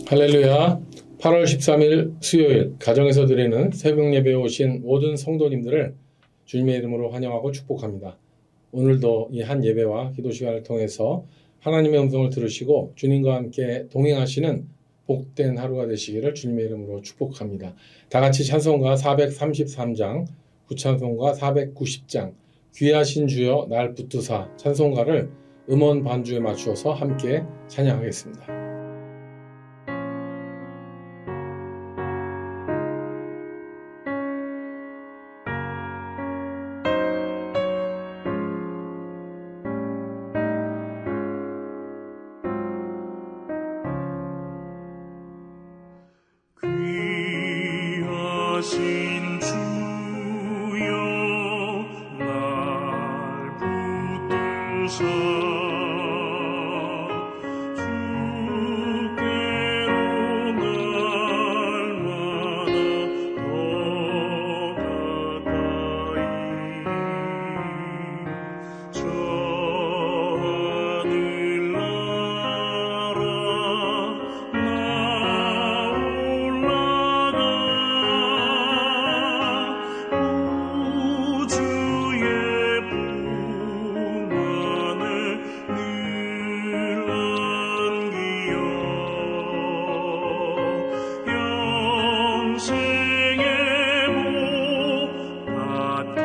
할렐루야. 8월 13일 수요일 가정에서 드리는 새벽 예배에 오신 모든 성도님들을 주님의 이름으로 환영하고 축복합니다. 오늘도 이 한 예배와 기도 시간을 통해서 하나님의 음성을 들으시고 주님과 함께 동행하시는 복된 하루가 되시기를 주님의 이름으로 축복합니다. 다 같이 찬송가 433장, 구찬송가 490장, 귀하신 주여 날 붙드사 찬송가를 음원 반주에 맞추어서 함께 찬양하겠습니다. 귀하신 주여 날 붙드사 주께로 날마다 더 가까이 저 하늘나라 나 올라가 우주의 품 안에 늘 안기어 영생의 복 받기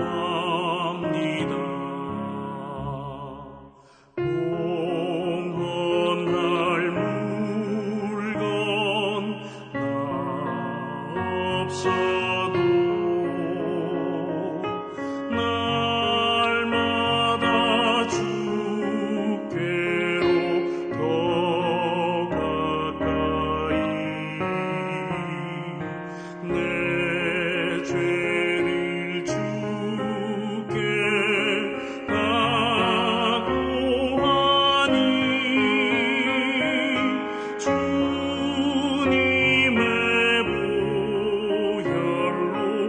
원합니다. 봉헌할 물건 나 없어도 날마다 주께로 더 가까이 내 죄를 주께 나고하니 주님의 보혈로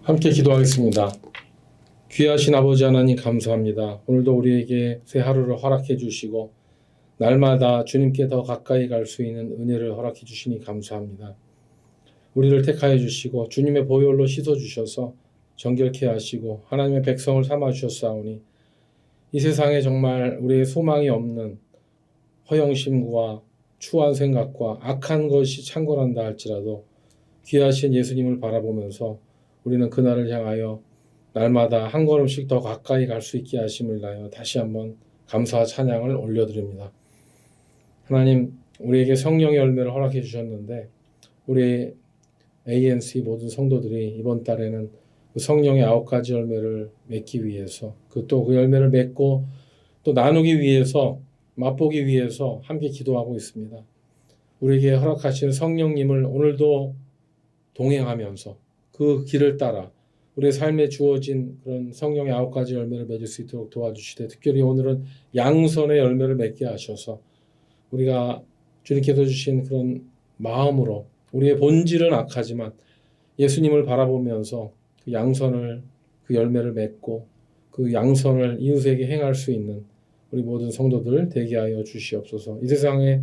함께 기도하겠습니다. 귀하신 아버지 하나님 감사합니다. 오늘도 우리에게 새 하루를 허락해 주시고 날마다 주님께 더 가까이 갈 수 있는 은혜를 허락해 주시니 감사합니다. 우리를 택하여 주시고 주님의 보혈로 씻어 주셔서 정결케 하시고 하나님의 백성을 삼아 주셨사오니 이 세상에 정말 우리의 소망이 없는 허영심과 추한 생각과 악한 것이 창궐한다 할지라도 귀하신 예수님을 바라보면서 우리는 그날을 향하여 날마다 한 걸음씩 더 가까이 갈 수 있게 하심을 인하여 다시 한번 감사와 찬양을 올려드립니다. 하나님, 우리에게 성령의 열매를 허락해 주셨는데 우리 ANC 모든 성도들이 이번 달에는 그 성령의 9가지 열매를 맺기 위해서 그 열매를 맺고 또 나누기 위해서 맛보기 위해서 함께 기도하고 있습니다. 우리에게 허락하신 성령님을 오늘도 동행하면서 그 길을 따라 우리의 삶에 주어진 그런 성령의 9가지 열매를 맺을 수 있도록 도와주시되 특별히 오늘은 양선의 열매를 맺게 하셔서 우리가 주님께서 주신 그런 마음으로 우리의 본질은 악하지만 예수님을 바라보면서 그 양선을 그 열매를 맺고 그 양선을 이웃에게 행할 수 있는 우리 모든 성도들 되게 하여 주시옵소서. 이 세상에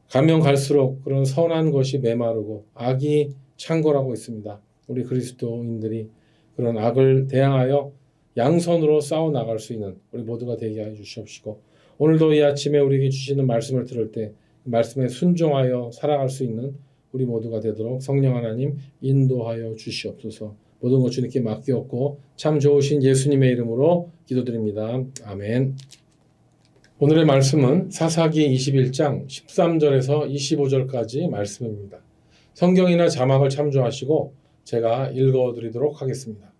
가면 갈수록 그런 선한 것이 메마르고 악이 창궐하고 있습니다. 우리 그리스도인들이 그런 악을 대항하여 양선으로 싸워 나갈 수 있는 우리 모두가 되게 하여 주시옵시고 오늘도 이 아침에 우리에게 주시는 말씀을 들을 때 그 말씀에 순종하여 살아갈 수 있는 우리 모두가 되도록 성령 하나님 인도하여 주시옵소서. 모든 것 주님께 맡기옵고 참 좋으신 예수님의 이름으로 기도드립니다. 아멘. 오늘의 말씀은 사사기 21장 13절에서 25절까지 말씀입니다. 성경이나 자막을 참조하시고 제가 읽어드리도록 하겠습니다.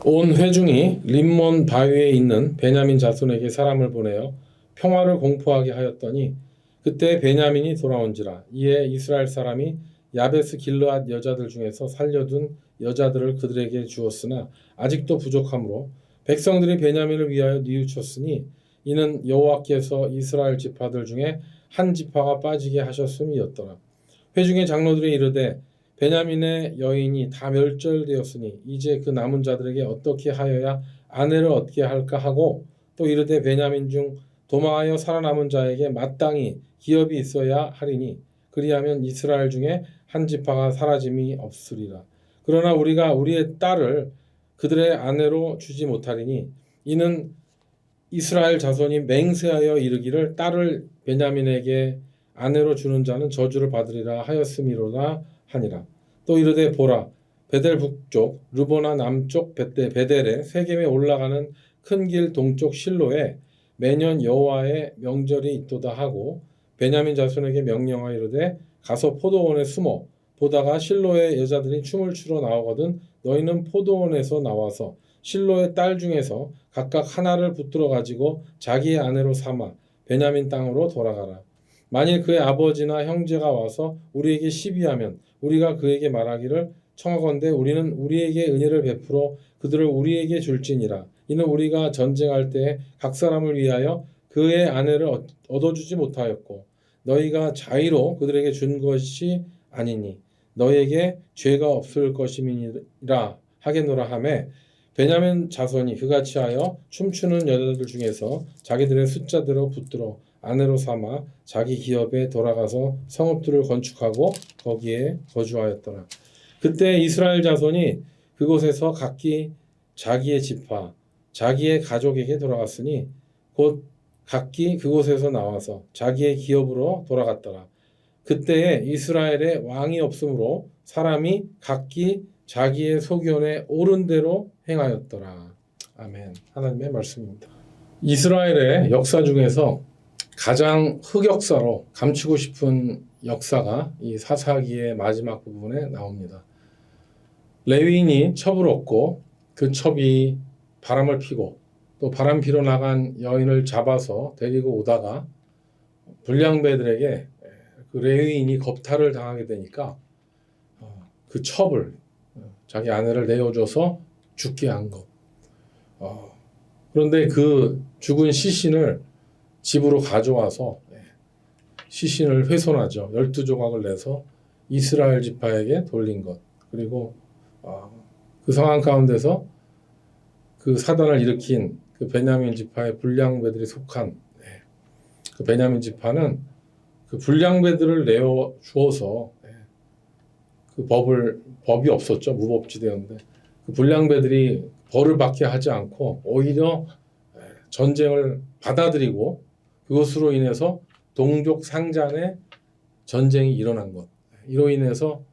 온 회중이 림몬 바위에 있는 베냐민 자손에게 사람을 보내어 평화를 공포하게 하였더니 그때 베냐민이 돌아온지라. 이에 이스라엘 사람이 야베스 길르앗 여자들 중에서 살려둔 여자들을 그들에게 주었으나 아직도 부족하므로 백성들이 베냐민을 위하여 뉘우쳤으니 이는 여호와께서 이스라엘 지파들 중에 한 지파가 빠지게 하셨음이었더라. 회중의 장로들이 이르되 베냐민의 여인이 다 멸절되었으니 이제 그 남은 자들에게 어떻게 하여야 아내를 얻게 할까 하고 또 이르되 베냐민 중 도망하여 살아남은 자에게 마땅히 기업이 있어야 하리니 그리하면 이스라엘 중에 한 지파가 사라짐이 없으리라. 그러나 우리가 우리의 딸을 그들의 아내로 주지 못하리니 이는 이스라엘 자손이 맹세하여 이르기를 딸을 베냐민에게 아내로 주는 자는 저주를 받으리라 하였음이로다 하니라. 또 이르되 보라 베델 북쪽 르보나 남쪽 베델에 세겜에 올라가는 큰 길 동쪽 실로에 매년 여호와의 명절이 있도다 하고 베냐민 자손에게 명령하여 이르되 가서 포도원에 숨어 보다가 실로의 여자들이 춤을 추러 나오거든 너희는 포도원에서 나와서 실로의 딸 중에서 각각 하나를 붙들어 가지고 자기의 아내로 삼아 베냐민 땅으로 돌아가라. 만일 그의 아버지나 형제가 와서 우리에게 시비하면 우리가 그에게 말하기를 청하건대 우리는 우리에게 은혜를 베풀어 그들을 우리에게 줄지니라. 이는 우리가 전쟁할 때 각 사람을 위하여 그의 아내를 얻어주지 못하였고 너희가 자의로 그들에게 준 것이 아니니 너희에게 죄가 없을 것임이니라 하겠노라 하매 베냐민 자손이 그같이 하여 춤추는 여자들 중에서 자기들의 숫자대로 붙들어 아내로 삼아 자기 기업에 돌아가서 성읍들을 건축하고 거기에 거주하였더라. 그때 이스라엘 자손이 그곳에서 각기 자기의 지파 자기의 가족에게 돌아갔으니 곧 각기 그곳에서 나와서 자기의 기업으로 돌아갔더라. 그때에 이스라엘에 왕이 없으므로 사람이 각기 자기의 소견에 옳은 대로 행하였더라. 아멘. 하나님의 말씀입니다. 이스라엘의 역사 중에서 가장 흑역사로 감추고 싶은 역사가 이 사사기의 마지막 부분에 나옵니다. 레위인이 첩을 얻고 그 첩이 바람을 피고 또 바람 피러 나간 여인을 잡아서 데리고 오다가 불량배들에게 그 레위인이 겁탈을 당하게 되니까 그 첩을 자기 아내를 내어줘서 죽게 한 것. 그런데 그 죽은 시신을 집으로 가져와서 시신을 훼손하죠. 12조각을 내서 이스라엘 지파에게 돌린 것. 그리고 그 상황 가운데서 그 사단을 일으킨 그 베냐민 지파의 불량배들이 속한 그 베냐민 지파는 그 불량배들을 내어 주어서 그 법이 없었죠. 무법지대였는데 그 불량배들이 벌을 받게 하지 않고 오히려 전쟁을 받아들이고 그것으로 인해서 동족 상잔의 전쟁이 일어난 것. 이로 인해서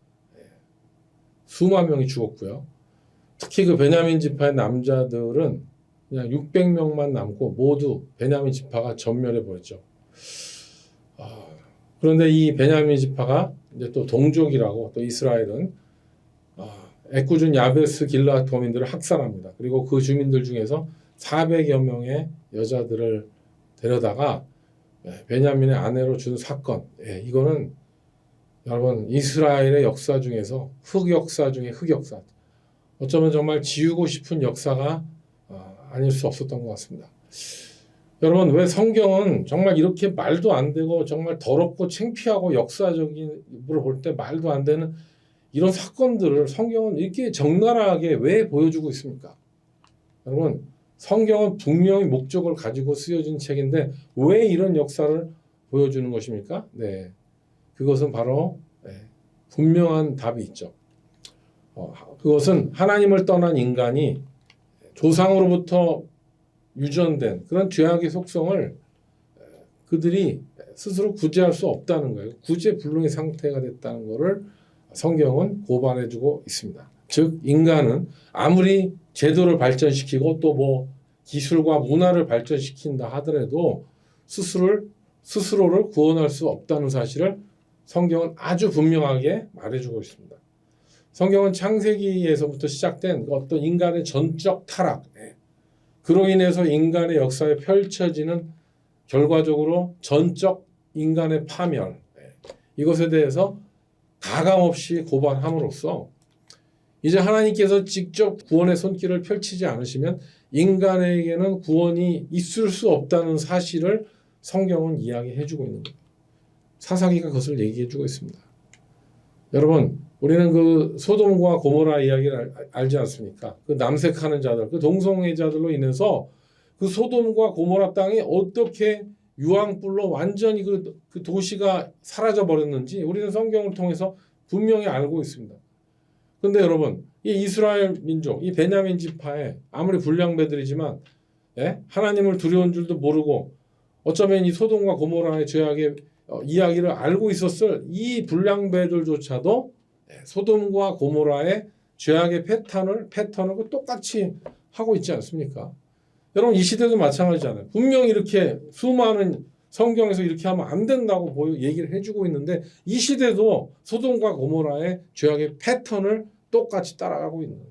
수만 명이 죽었고요. 특히 그 베냐민 지파의 남자들은 그냥 600명만 남고 모두 베냐민 지파가 전멸해 버렸죠. 그런데 이 베냐민 지파가 이제 또 동족이라고 또 이스라엘은 애꿎은 야베스 길르앗 거민들을 학살합니다. 그리고 그 주민들 중에서 400여 명의 여자들을 데려다가 베냐민의 아내로 준 사건. 이거는 여러분 이스라엘의 역사 중에서 흑역사 중에 흑역사. 어쩌면 정말 지우고 싶은 역사가 아닐 수 없었던 것 같습니다. 여러분 왜 성경은 정말 이렇게 말도 안 되고 정말 더럽고 창피하고 역사적인으로 볼 때 말도 안 되는 이런 사건들을 성경은 이렇게 적나라하게 왜 보여주고 있습니까? 여러분 성경은 분명히 목적을 가지고 쓰여진 책인데 왜 이런 역사를 보여주는 것입니까? 네, 그것은 바로 분명한 답이 있죠. 그것은 하나님을 떠난 인간이 조상으로부터 유전된 그런 죄악의 속성을 그들이 스스로 구제할 수 없다는 거예요. 구제불능의 상태가 됐다는 것을 성경은 고발해주고 있습니다. 즉 인간은 아무리 제도를 발전시키고 또 뭐 기술과 문화를 발전시킨다 하더라도 스스로를 구원할 수 없다는 사실을 성경은 아주 분명하게 말해주고 있습니다. 성경은 창세기에서부터 시작된 어떤 인간의 전적 타락, 그로 인해서 인간의 역사에 펼쳐지는 결과적으로 전적 인간의 파멸, 이것에 대해서 가감없이 고발함으로써 이제 하나님께서 직접 구원의 손길을 펼치지 않으시면 인간에게는 구원이 있을 수 없다는 사실을 성경은 이야기해주고 있는 거예요. 사사기가 그것을 얘기해주고 있습니다. 여러분 우리는 그 소돔과 고모라 이야기를 알지 않습니까? 그 남색하는 자들, 그 동성애자들로 인해서 그 소돔과 고모라 땅이 어떻게 유황불로 완전히 그 도시가 사라져 버렸는지 우리는 성경을 통해서 분명히 알고 있습니다. 근데 여러분 이 이스라엘 민족, 이 베냐민 지파에 아무리 불량배들이지만 하나님을 두려운 줄도 모르고 어쩌면 이 소돔과 고모라의 죄악의 이야기를 알고 있었을 이 불량배들조차도 소돔과 고모라의 죄악의 패턴을 똑같이 하고 있지 않습니까? 여러분 이 시대도 마찬가지잖아요. 분명히 이렇게 수많은 성경에서 이렇게 하면 안 된다고 얘기를 해주고 있는데 이 시대도 소돔과 고모라의 죄악의 패턴을 똑같이 따라가고 있는 거예요.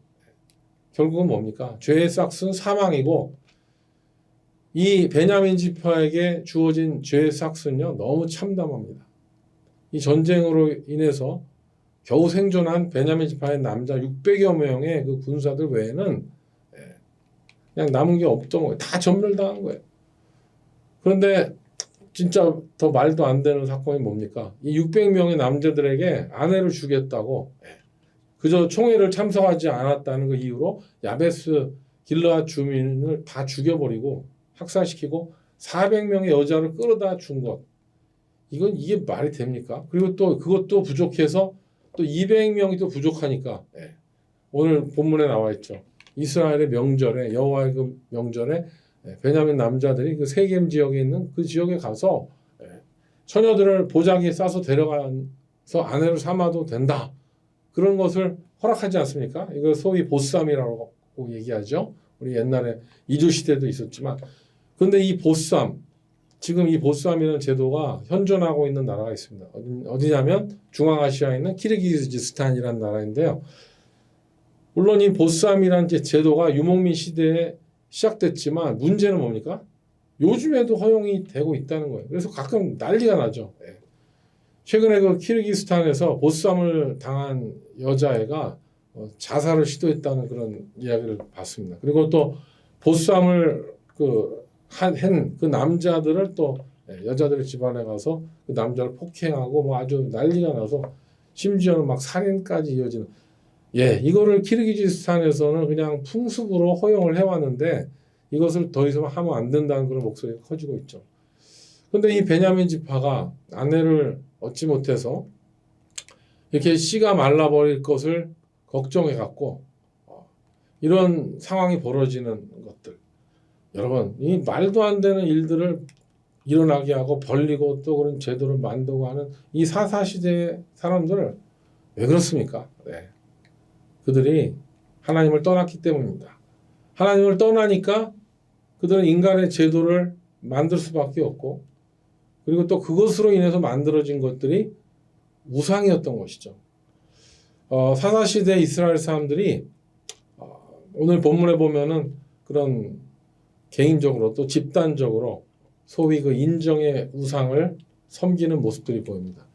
결국은 뭡니까? 죄의 싹은 사망이고 이 베냐민 지파에게 주어진 죄의 싹은요 너무 참담합니다. 이 전쟁으로 인해서 겨우 생존한 베냐민 지파의 남자 600여 명의 그 군사들 외에는 그냥 남은 게 없던 거예요. 다 전멸당한 거예요. 그런데 진짜 더 말도 안 되는 사건이 뭡니까? 이 600명의 남자들에게 아내를 주겠다고 그저 총회를 참석하지 않았다는 그 이유로 야베스 길르앗 주민을 다 죽여버리고 학살시키고 400명의 여자를 끌어다 준 것. 이게 말이 됩니까? 그리고 또 그것도 부족해서 또 200명이 또 부족하니까 오늘 본문에 나와 있죠. 이스라엘의 명절에 여호와의 그 명절에 베냐민 남자들이 그 세겜 지역에 있는 그 지역에 가서 처녀들을 보자기에 싸서 데려가서 아내로 삼아도 된다. 그런 것을 허락하지 않습니까? 이걸 소위 보쌈이라고 얘기하죠. 우리 옛날에 이주 시대도 있었지만 그런데 이 보쌈 지금 이 보쌈이라는 제도가 현존하고 있는 나라가 있습니다. 어디냐면 중앙아시아에 있는 키르기즈스탄이라는 나라인데요. 물론 이 보쌈이라는 제도가 유목민 시대에 시작됐지만 문제는 뭡니까? 요즘에도 허용이 되고 있다는 거예요. 그래서 가끔 난리가 나죠. 최근에 그 키르기스탄에서 보쌈을 당한 여자애가 자살을 시도했다는 그런 이야기를 봤습니다. 그리고 또 보쌈을 한 그 남자들을 또 여자들의 집안에 가서 그 남자를 폭행하고 뭐 아주 난리가 나서 심지어는 막 살인까지 이어지는 예, 이거를 키르기즈스탄에서는 그냥 풍습으로 허용을 해왔는데 이것을 더 이상 하면 안 된다는 그런 목소리가 커지고 있죠. 근데 이 베냐민 지파가 아내를 얻지 못해서 이렇게 씨가 말라버릴 것을 걱정해 갖고 이런 상황이 벌어지는 것들. 여러분, 이 말도 안 되는 일들을 일어나게 하고 벌리고 또 그런 제도를 만들고 하는 이 사사시대의 사람들 왜 그렇습니까? 네. 그들이 하나님을 떠났기 때문입니다. 하나님을 떠나니까 그들은 인간의 제도를 만들 수밖에 없고 그리고 또 그것으로 인해서 만들어진 것들이 우상이었던 것이죠. 사사시대 이스라엘 사람들이 오늘 본문에 보면은 그런 개인적으로 또 집단적으로 소위 그 인정의 우상을 섬기는 모습들이 보입니다.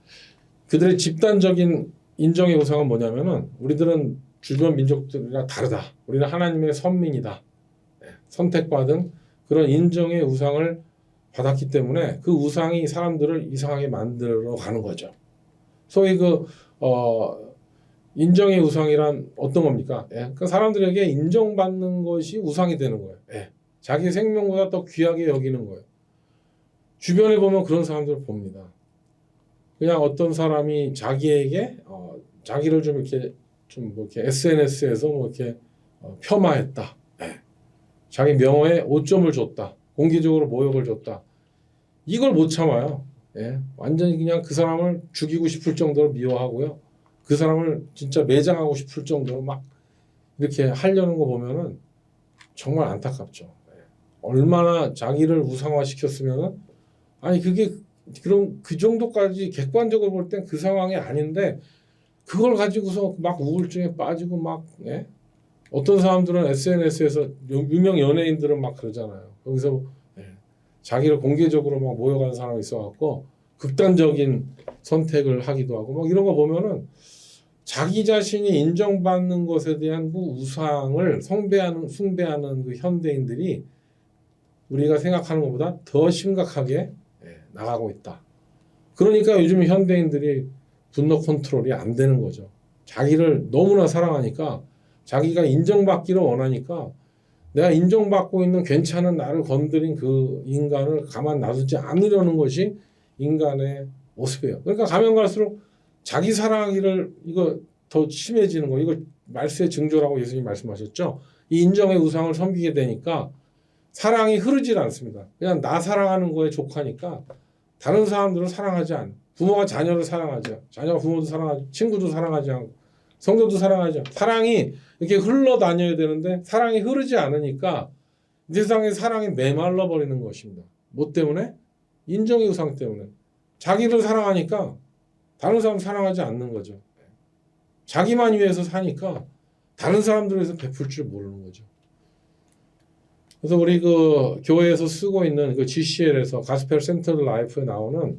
그들의 집단적인 인정의 우상은 뭐냐면은 우리들은 주변 민족들이랑 다르다. 우리는 하나님의 선민이다. 선택받은 그런 인정의 우상을 받았기 때문에 그 우상이 사람들을 이상하게 만들어 가는 거죠. 소위 인정의 우상이란 어떤 겁니까? 그 사람들에게 인정받는 것이 우상이 되는 거예요. 자기 생명보다 더 귀하게 여기는 거예요. 주변에 보면 그런 사람들을 봅니다. 그냥 어떤 사람이 자기에게 자기를 좀 이렇게 SNS에서 이렇게 폄하했다. 자기 명예에 오점을 줬다. 공개적으로 모욕을 줬다. 이걸 못 참아요. 완전히 그냥 그 사람을 죽이고 싶을 정도로 미워하고요. 그 사람을 진짜 매장하고 싶을 정도로 막 이렇게 하려는 거 보면은 정말 안타깝죠. 얼마나 자기를 우상화시켰으면은 아니 그게 그럼 그 정도까지 객관적으로 볼 땐 그 상황이 아닌데 그걸 가지고서 막 우울증에 빠지고 막 어떤 사람들은 SNS에서 유명 연예인들은 막 그러잖아요. 거기서 자기를 공개적으로 막 모욕하는 사람이 있어갖고 극단적인 선택을 하기도 하고 막 이런 거 보면은 자기 자신이 인정받는 것에 대한 그 우상을 숭배하는 그 현대인들이 우리가 생각하는 것보다 더 심각하게 나가고 있다. 그러니까 요즘 현대인들이 분노 컨트롤이 안 되는 거죠. 자기를 너무나 사랑하니까 자기가 인정받기를 원하니까 내가 인정받고 있는 괜찮은 나를 건드린 그 인간을 가만 놔두지 않으려는 것이 인간의 모습이에요. 그러니까 가면 갈수록 자기 사랑하기를 이거 더 심해지는 거. 이거 말세의 징조라고 예수님 말씀하셨죠. 이 인정의 우상을 섬기게 되니까 사랑이 흐르질 않습니다. 그냥 나 사랑하는 거에 족하니까 다른 사람들을 사랑하지 않아. 부모가 자녀를 사랑하지 않아. 자녀가 부모도 사랑하지, 친구도 사랑하지 않고, 성도도 사랑하지 않아. 사랑이 이렇게 흘러다녀야 되는데 사랑이 흐르지 않으니까 이 세상에 사랑이 메말라 버리는 것입니다. 뭐 때문에? 인정의 우상 때문에. 자기를 사랑하니까 다른 사람 사랑하지 않는 거죠. 자기만 위해서 사니까 다른 사람들을 위해서 베풀 줄 모르는 거죠. 그래서 우리 그 교회에서 쓰고 있는 그 GCL에서 가스펠 센터드 라이프에 나오는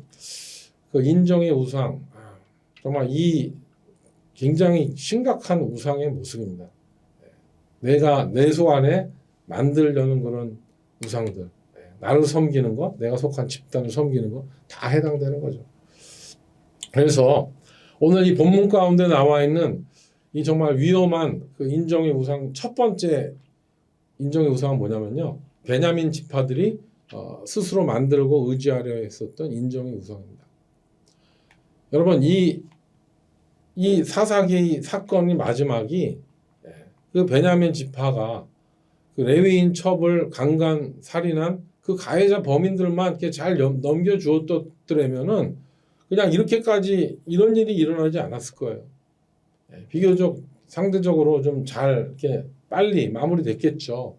그 인정의 우상, 정말 이 굉장히 심각한 우상의 모습입니다. 내가 내 속 안에 만들려는 그런 우상들, 나를 섬기는 것, 내가 속한 집단을 섬기는 것 다 해당되는 거죠. 그래서 오늘 이 본문 가운데 나와 있는 이 정말 위험한 그 인정의 우상 첫 번째 인정의 우상은 뭐냐면요. 베냐민 지파들이 스스로 만들고 의지하려 했었던 인정의 우상입니다. 여러분 이 사사기 사건의 마지막이 그 베냐민 지파가 그 레위인 첩을 강간 살인한 그 가해자 범인들만 이렇게 잘 넘겨주었더라면은 그냥 이렇게까지 이런 일이 일어나지 않았을 거예요. 비교적 상대적으로 좀 잘 이렇게 빨리 마무리됐겠죠.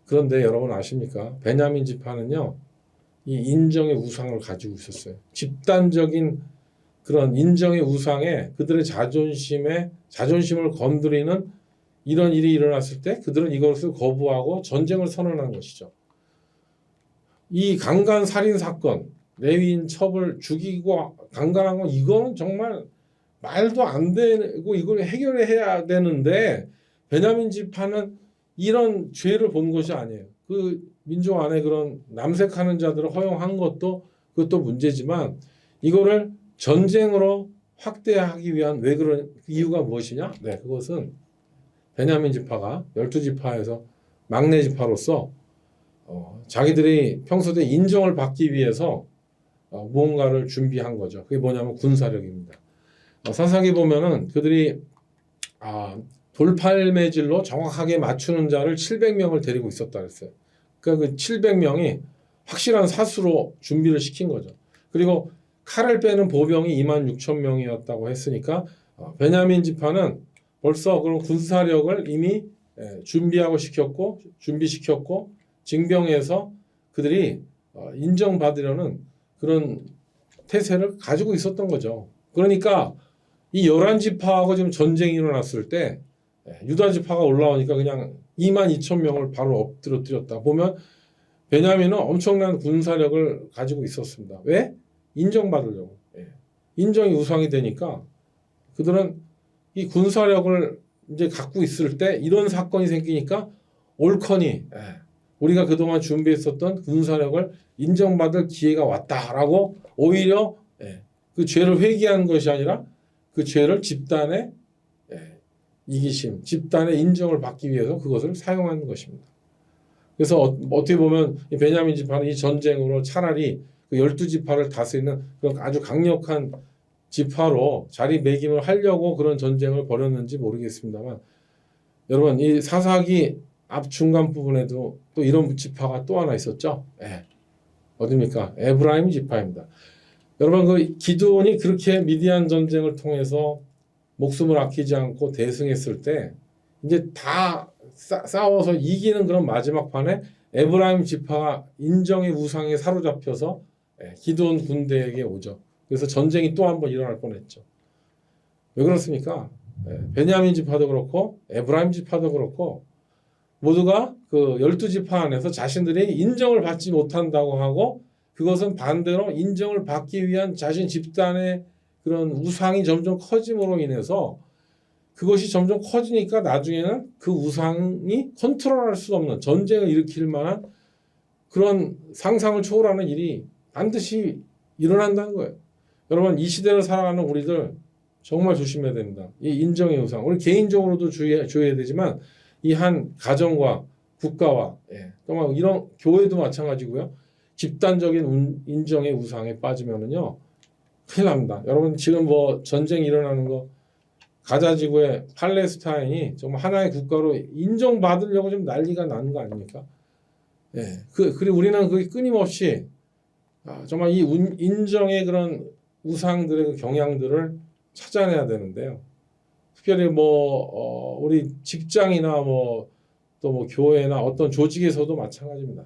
그런데 여러분 아십니까? 베냐민 지파는요, 이 인정의 우상을 가지고 있었어요. 집단적인 그런 인정의 우상에 그들의 자존심을 건드리는 이런 일이 일어났을 때 그들은 이것을 거부하고 전쟁을 선언한 것이죠. 이 강간 살인 사건, 레위인 첩을 죽이고 강간한 건 이거는 정말 말도 안 되고 이걸 해결해야 되는데 베냐민 지파는 이런 죄를 본 것이 아니에요. 그 민족 안에 그런 남색하는 자들을 허용한 것도 그것도 문제지만 이거를 전쟁으로 확대하기 위한 왜 그런 이유가 무엇이냐? 네, 그것은 베냐민 지파가 12지파에서 막내 지파로서 자기들이 평소에 인정을 받기 위해서 무언가를 준비한 거죠. 그게 뭐냐면 군사력입니다. 사사기 보면은 그들이 돌팔매질로 정확하게 맞추는 자를 700명을 데리고 있었다 그랬어요. 그러니까 그 700명이 확실한 사수로 준비를 시킨 거죠. 그리고 칼을 빼는 보병이 26,000명이었다고 했으니까 베냐민 지파는 벌써 그런 군사력을 이미 준비하고 준비시켰고 징병해서 그들이 인정받으려는 그런 태세를 가지고 있었던 거죠. 그러니까 이 11지파하고 지금 전쟁이 일어났을 때 유다 지파가 올라오니까 그냥 22,000명을 바로 엎드렸다. 보면 베냐민은 엄청난 군사력을 가지고 있었습니다. 왜? 인정받으려고. 인정이 우상이 되니까 그들은 이 군사력을 이제 갖고 있을 때 이런 사건이 생기니까 옳거니 우리가 그동안 준비했었던 군사력을 인정받을 기회가 왔다라고 오히려 그 죄를 회개한 것이 아니라 그 죄를 집단의 이기심, 집단의 인정을 받기 위해서 그것을 사용하는 것입니다. 그래서 어떻게 보면 이 베냐민 지파는 이 전쟁으로 차라리 그 12지파를 다스리는 그런 아주 강력한 지파로 자리매김을 하려고 그런 전쟁을 벌였는지 모르겠습니다만 여러분 이 사사기 앞 중간 부분에도 또 이런 지파가 또 하나 있었죠. 어디입니까? 에브라임 지파입니다. 여러분 그 기드온이 그렇게 미디안 전쟁을 통해서 목숨을 아끼지 않고 대승했을 때 이제 다 싸워서 이기는 그런 마지막 판에 에브라임 지파가 인정의 우상에 사로잡혀서 기드온 군대에게 오죠. 그래서 전쟁이 또 한 번 일어날 뻔했죠. 왜 그렇습니까? 베냐민 지파도 그렇고 에브라임 지파도 그렇고 모두가 그 12지파 안에서 자신들이 인정을 받지 못한다고 하고 그것은 반대로 인정을 받기 위한 자신 집단의 그런 우상이 점점 커짐으로 인해서 그것이 점점 커지니까 나중에는 그 우상이 컨트롤할 수 없는 전쟁을 일으킬 만한 그런 상상을 초월하는 일이 반드시 일어난다는 거예요. 여러분 이 시대를 살아가는 우리들 정말 조심해야 됩니다. 이 인정의 우상 우리 개인적으로도 주의해야 되지만 이 한 가정과 국가와 또 이런 교회도 마찬가지고요. 집단적인 인정의 우상에 빠지면은요 큰일 납니다. 여러분 지금 뭐 전쟁이 일어나는 거 가자 지구의 팔레스타인이 정말 하나의 국가로 인정받으려고 좀 난리가 나는 거 아닙니까? 그리고 우리는 그 끊임없이 정말 이 인정의 그런 우상들의 그 경향들을 찾아내야 되는데요. 특별히 뭐 우리 직장이나 뭐 또 뭐 교회나 어떤 조직에서도 마찬가지입니다.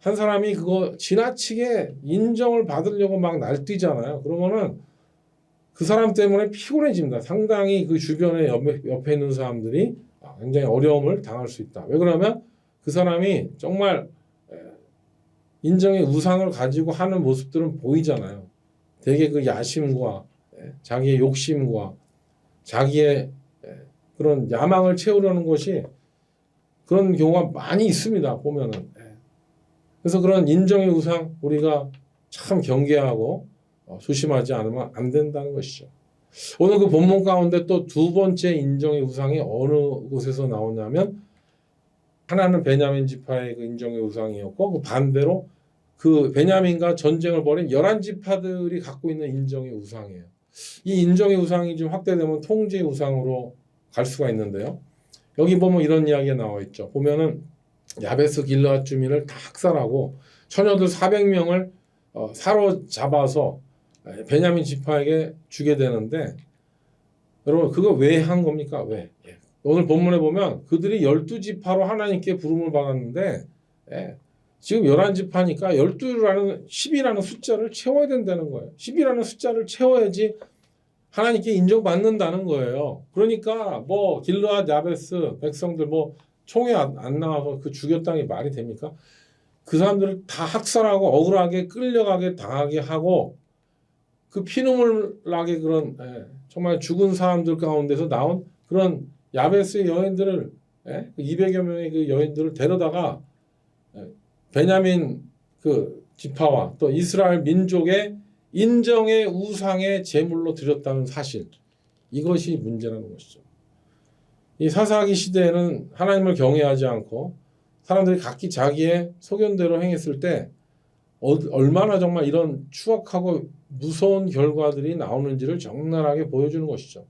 한 사람이 그거 지나치게 인정을 받으려고 막 날뛰잖아요. 그러면은 그 사람 때문에 피곤해집니다. 상당히 그 주변에 옆에 있는 사람들이 굉장히 어려움을 당할 수 있다. 왜 그러면 그 사람이 정말 인정의 우상을 가지고 하는 모습들은 보이잖아요. 되게 그 야심과 자기의 욕심과 자기의 그런 야망을 채우려는 것이 그런 경우가 많이 있습니다. 보면은. 그래서 그런 인정의 우상 우리가 참 경계하고 조심하지 않으면 안 된다는 것이죠. 오늘 그 본문 가운데 또 두 번째 인정의 우상이 어느 곳에서 나오냐면 하나는 베냐민 지파의 그 인정의 우상이었고 그 반대로 그 베냐민과 전쟁을 벌인 11지파들이 갖고 있는 인정의 우상이에요. 이 인정의 우상이 좀 확대되면 통제의 우상으로 갈 수가 있는데요. 여기 보면 이런 이야기가 나와 있죠. 보면은 야베스 길르앗 주민을 다 학살하고 처녀들 400명을 사로잡아서 베냐민 지파에게 주게 되는데 여러분 그거 왜 한 겁니까? 왜? 오늘 본문에 보면 그들이 12지파로 하나님께 부름을 받았는데 지금 11지파니까 12라는 10이라는 숫자를 채워야 된다는 거예요. 10이라는 숫자를 채워야지 하나님께 인정받는다는 거예요. 그러니까 뭐 길르앗 야베스 백성들 뭐 총에 안 나와서 그 죽였다는 게 말이 됩니까? 그 사람들을 다 학살하고 억울하게 끌려가게 당하게 하고 그 피눈물 나게 그런 정말 죽은 사람들 가운데서 나온 그런 야베스의 여인들을 200여 명의 그 여인들을 데려다가 베냐민 그 지파와 또 이스라엘 민족의 인정의 우상의 제물로 드렸다는 사실, 이것이 문제라는 것이죠. 이 사사기 시대에는 하나님을 경외하지 않고 사람들이 각기 자기의 소견대로 행했을 때 얼마나 정말 이런 추악하고 무서운 결과들이 나오는지를 적나라하게 보여주는 것이죠.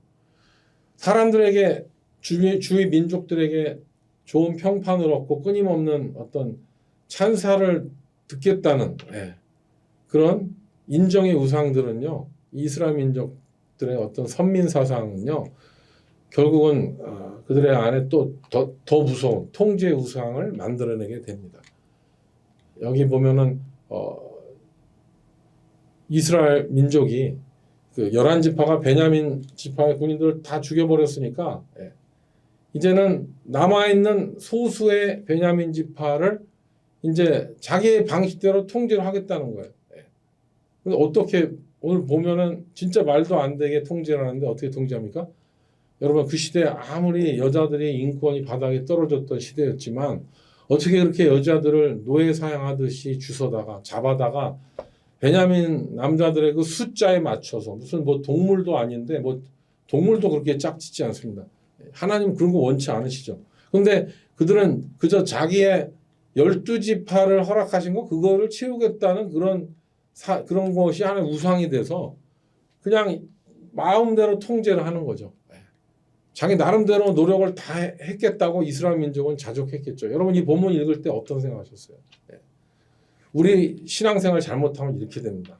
사람들에게 주위 민족들에게 좋은 평판을 얻고 끊임없는 어떤 찬사를 듣겠다는 그런 인정의 우상들은요, 이스라엘 민족들의 어떤 선민 사상은요, 결국은 그들의 안에 또 더 무서운 통제의 우상을 만들어내게 됩니다. 여기 보면은 이스라엘 민족이 그 11지파가 베냐민 지파의 군인들을 다 죽여버렸으니까 이제는 남아있는 소수의 베냐민 지파를 이제 자기의 방식대로 통제를 하겠다는 거예요. 근데 어떻게 오늘 보면은 진짜 말도 안 되게 통제를 하는데 어떻게 통제합니까? 여러분 그 시대에 아무리 여자들이 인권이 바닥에 떨어졌던 시대였지만 어떻게 그렇게 여자들을 노예 사용하듯이 주워다가 잡아다가 베냐민 남자들의 그 숫자에 맞춰서 무슨 뭐 동물도 아닌데 뭐 동물도 그렇게 짝짓지 않습니다. 하나님 그런 거 원치 않으시죠. 그런데 그들은 그저 자기의 12지파를 허락하신 거 그거를 채우겠다는 그런 것이 하나의 우상이 돼서 그냥 마음대로 통제를 하는 거죠. 자기 나름대로 노력을 다 했겠다고 이스라엘 민족은 자족했겠죠. 여러분 이 본문 읽을 때 어떤 생각하셨어요? 우리 신앙생활 잘못하면 이렇게 됩니다.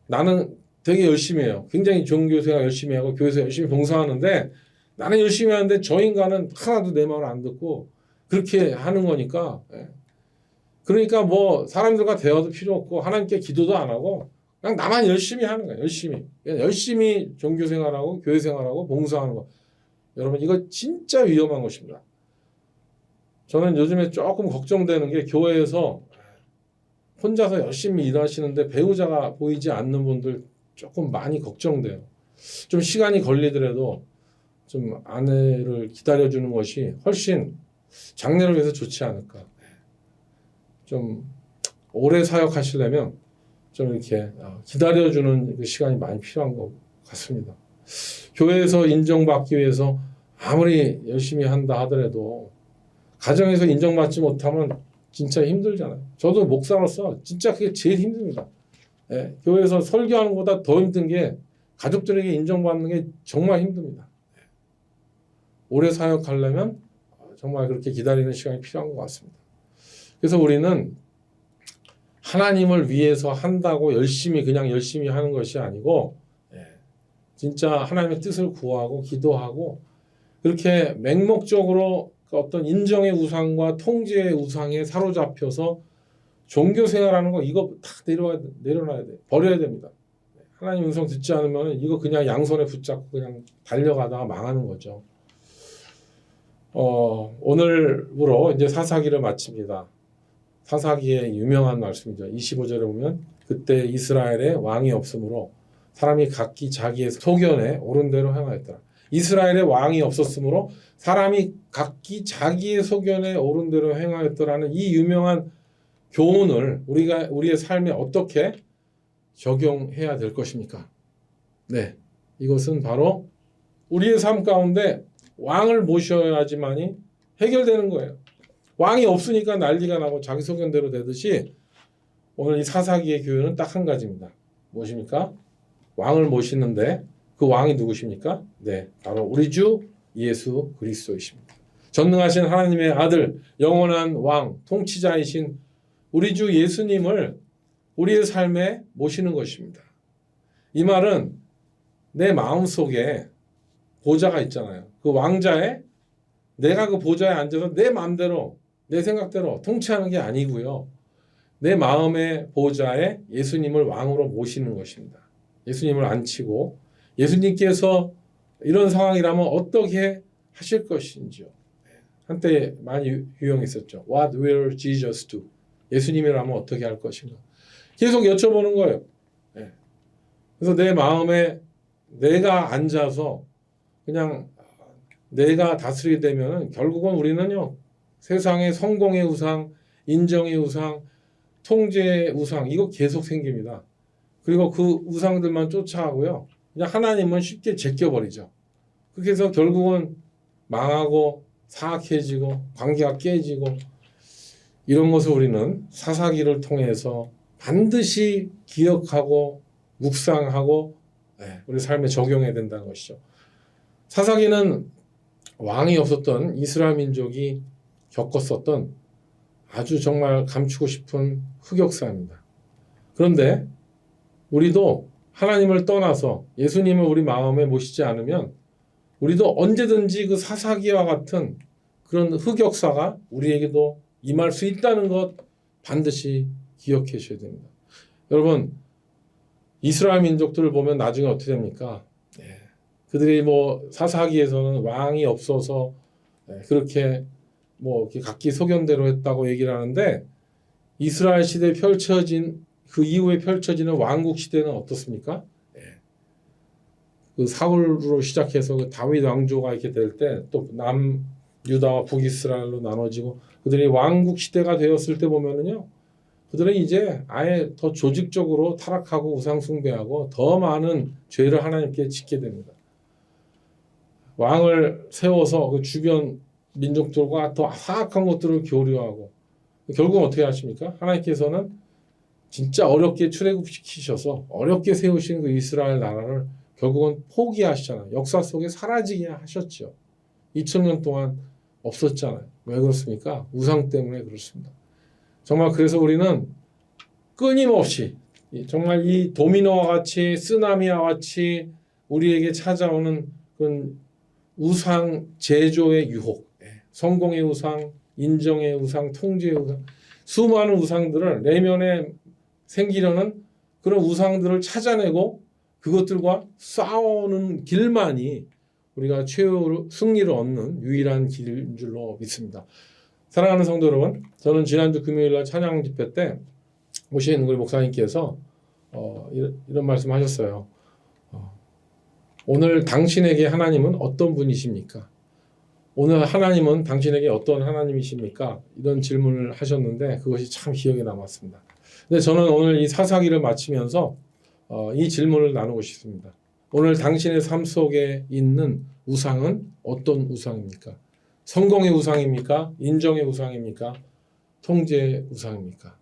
나는 되게 열심히 해요. 굉장히 종교생활 열심히 하고 교회에서 열심히 봉사하는데 나는 열심히 하는데 저 인간은 하나도 내 말을 안 듣고 그렇게 하는 거니까 그러니까 뭐 사람들과 대화도 필요 없고 하나님께 기도도 안 하고 그냥 나만 열심히 하는 거예요. 열심히 종교생활하고 교회생활하고 봉사하는 거. 여러분 이거 진짜 위험한 것입니다. 저는 요즘에 조금 걱정되는 게 교회에서 혼자서 열심히 일하시는데 배우자가 보이지 않는 분들 조금 많이 걱정돼요. 좀 시간이 걸리더라도 좀 아내를 기다려주는 것이 훨씬 장래를 위해서 좋지 않을까. 좀 오래 사역하시려면 좀 이렇게 기다려주는 그 시간이 많이 필요한 것 같습니다. 교회에서 인정받기 위해서 아무리 열심히 한다 하더라도 가정에서 인정받지 못하면 진짜 힘들잖아요. 저도 목사로서 진짜 그게 제일 힘듭니다. 교회에서 설교하는 것보다 더 힘든 게 가족들에게 인정받는 게 정말 힘듭니다. 오래 사역하려면 정말 그렇게 기다리는 시간이 필요한 것 같습니다. 그래서 우리는 하나님을 위해서 한다고 그냥 열심히 하는 것이 아니고 진짜 하나님의 뜻을 구하고 기도하고 그렇게 맹목적으로 어떤 인정의 우상과 통제의 우상에 사로잡혀서 종교 생활하는 거 이거 다 내려놔야 돼. 버려야 됩니다. 하나님 음성 듣지 않으면 이거 그냥 양손에 붙잡고 그냥 달려가다가 망하는 거죠. 오늘부로 이제 사사기를 마칩니다. 사사기의 유명한 말씀이죠. 25절에 보면 그때 이스라엘에 왕이 없으므로 사람이 각기 자기의 소견에 옳은 대로 행하였더라. 이스라엘에 왕이 없었으므로 사람이 각기 자기의 소견에 옳은 대로 행하였더라는 이 유명한 교훈을 우리의 삶에 어떻게 적용해야 될 것입니까? 네, 이것은 바로 우리의 삶 가운데 왕을 모셔야지만이 해결되는 거예요. 왕이 없으니까 난리가 나고 자기 소견대로 되듯이 오늘 이 사사기의 교훈은 딱 한 가지입니다. 무엇입니까? 왕을 모시는데 그 왕이 누구십니까? 네, 바로 우리 주 예수 그리스도이십니다. 전능하신 하나님의 아들, 영원한 왕, 통치자이신 우리 주 예수님을 우리의 삶에 모시는 것입니다. 이 말은 내 마음속에 보좌가 있잖아요. 그 왕자에 내가 그 보좌에 앉아서 내 마음대로 내 생각대로 통치하는 게 아니고요. 내 마음의 보좌에 예수님을 왕으로 모시는 것입니다. 예수님을 앉히고 예수님께서 이런 상황이라면 어떻게 하실 것인지요. 한때 많이 유행했었죠. What will Jesus do? 예수님이라면 어떻게 할 것인가? 계속 여쭤보는 거예요. 그래서 내 마음에 내가 앉아서 그냥 내가 다스리게 되면 결국은 우리는요. 세상의 성공의 우상, 인정의 우상, 통제의 우상 이거 계속 생깁니다. 그리고 그 우상들만 쫓아가고요. 그냥 하나님은 쉽게 제껴버리죠. 그렇게 해서 결국은 망하고 사악해지고 관계가 깨지고 이런 것을 우리는 사사기를 통해서 반드시 기억하고 묵상하고 우리 삶에 적용해야 된다는 것이죠. 사사기는 왕이 없었던 이스라엘 민족이 겪었었던 아주 정말 감추고 싶은 흑역사입니다. 그런데 우리도 하나님을 떠나서 예수님을 우리 마음에 모시지 않으면 우리도 언제든지 그 사사기와 같은 그런 흑역사가 우리에게도 임할 수 있다는 것 반드시 기억하셔야 됩니다. 여러분, 이스라엘 민족들을 보면 나중에 어떻게 됩니까? 그들이 뭐 사사기에서는 왕이 없어서 그렇게 뭐 각기 소견대로 했다고 얘기를 하는데 이스라엘 시대에 펼쳐진 그 이후에 펼쳐지는 왕국 시대는 어떻습니까? 그 사울로 시작해서 그 다윗 왕조가 이렇게 될 때 또 남유다와 북이스라엘로 나눠지고 그들이 왕국 시대가 되었을 때 보면은요, 그들은 이제 아예 더 조직적으로 타락하고 우상 숭배하고 더 많은 죄를 하나님께 짓게 됩니다. 왕을 세워서 그 주변 민족들과 더 사악한 것들을 교류하고 결국 어떻게 하십니까? 하나님께서는 진짜 어렵게 출애굽시키셔서 어렵게 세우신 그 이스라엘 나라를 결국은 포기하시잖아요. 역사 속에 사라지게 하셨죠. 2000년 동안 없었잖아요. 왜 그렇습니까? 우상 때문에 그렇습니다. 정말 그래서 우리는 끊임없이 정말 이 도미노와 같이 쓰나미와 같이 우리에게 찾아오는 그런 우상 제조의 유혹, 성공의 우상, 인정의 우상, 통제의 우상, 수많은 우상들을 내면에 생기려는 그런 우상들을 찾아내고 그것들과 싸우는 길만이 우리가 최후 승리를 얻는 유일한 길인 줄로 믿습니다. 사랑하는 성도 여러분, 저는 지난주 금요일날 찬양 집회 때 오신 우리 목사님께서 이런 말씀하셨어요. 오늘 당신에게 하나님은 어떤 분이십니까? 오늘 하나님은 당신에게 어떤 하나님이십니까? 이런 질문을 하셨는데 그것이 참 기억에 남았습니다. 근데 저는 오늘 이 사사기를 마치면서 이 질문을 나누고 싶습니다. 오늘 당신의 삶 속에 있는 우상은 어떤 우상입니까? 성공의 우상입니까? 인정의 우상입니까? 통제의 우상입니까?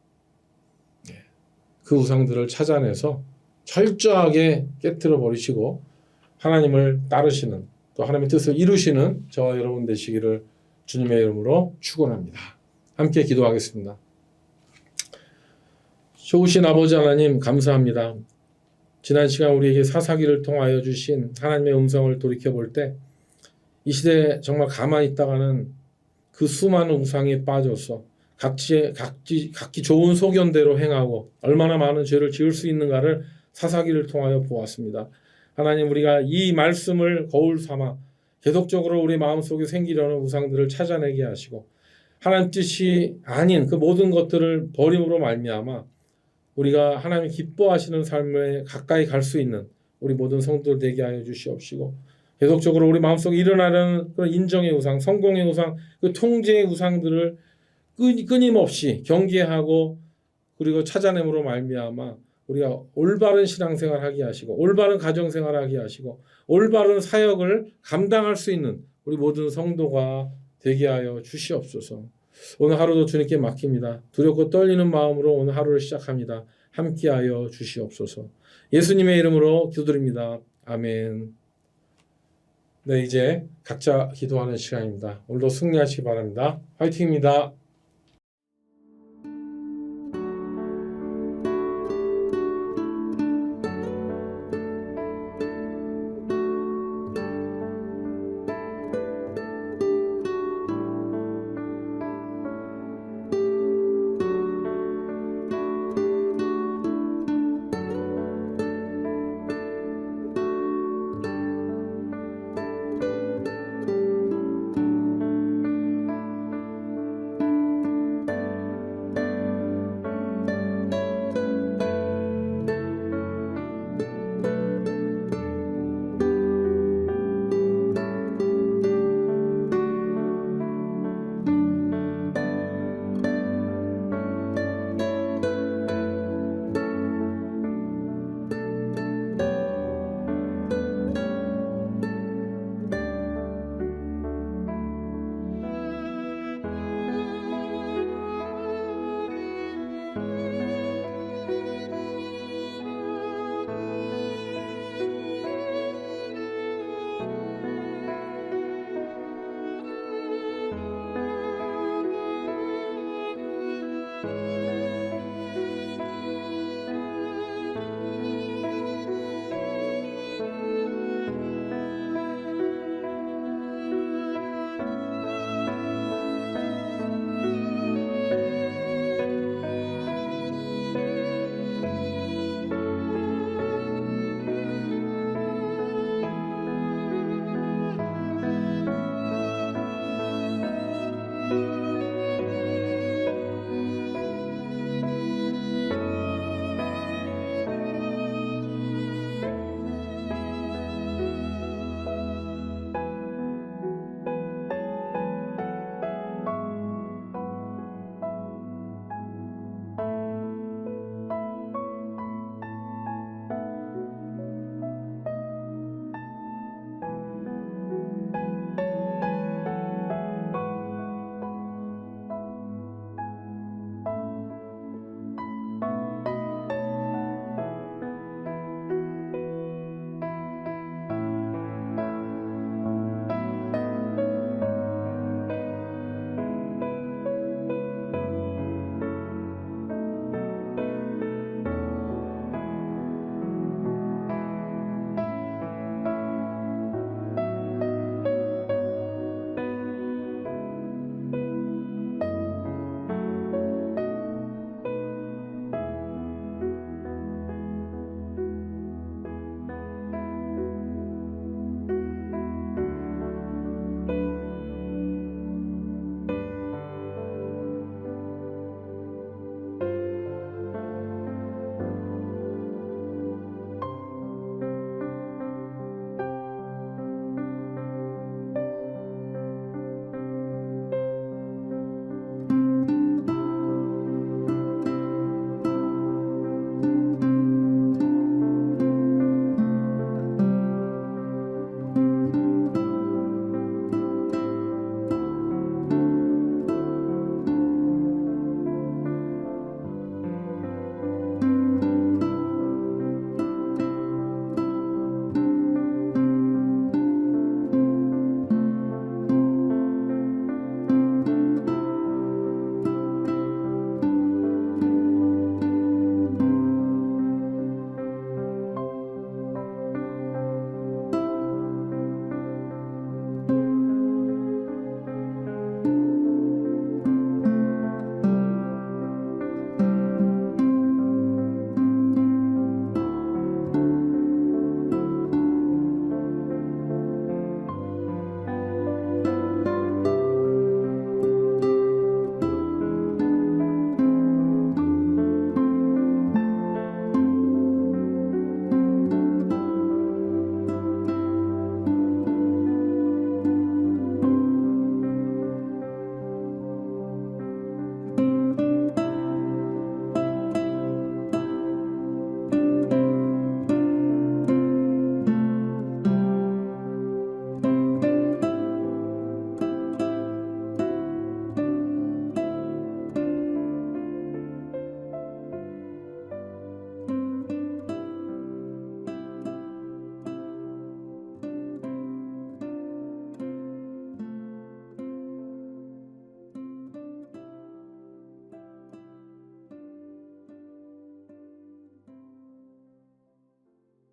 그 우상들을 찾아내서 철저하게 깨트려 버리시고 하나님을 따르시는 또 하나님의 뜻을 이루시는 저와 여러분 되시기를 주님의 이름으로 축원합니다. 함께 기도하겠습니다. 좋으신 아버지 하나님 감사합니다. 지난 시간 우리에게 사사기를 통하여 주신 하나님의 음성을 돌이켜볼 때 이 시대에 정말 가만히 있다가는 그 수많은 우상에 빠져서 각기 좋은 소견대로 행하고 얼마나 많은 죄를 지을 수 있는가를 사사기를 통하여 보았습니다. 하나님, 우리가 이 말씀을 거울 삼아 계속적으로 우리 마음속에 생기려는 우상들을 찾아내게 하시고 하나님 뜻이 아닌 그 모든 것들을 버림으로 말미암아 우리가 하나님이 기뻐하시는 삶에 가까이 갈 수 있는 우리 모든 성도들 되게 하여 주시옵시고 계속적으로 우리 마음속에 일어나는 그런 인정의 우상, 성공의 우상, 그 통제의 우상들을 끊임없이 경계하고 그리고 찾아냄으로 말미암아 우리가 올바른 신앙생활 하게 하시고 올바른 가정생활 하게 하시고 올바른 사역을 감당할 수 있는 우리 모든 성도가 되게 하여 주시옵소서. 오늘 하루도 주님께 맡깁니다. 두렵고 떨리는 마음으로 오늘 하루를 시작합니다. 함께하여 주시옵소서. 예수님의 이름으로 기도드립니다. 아멘. 네, 이제 각자 기도하는 시간입니다. 오늘도 승리하시기 바랍니다. 화이팅입니다.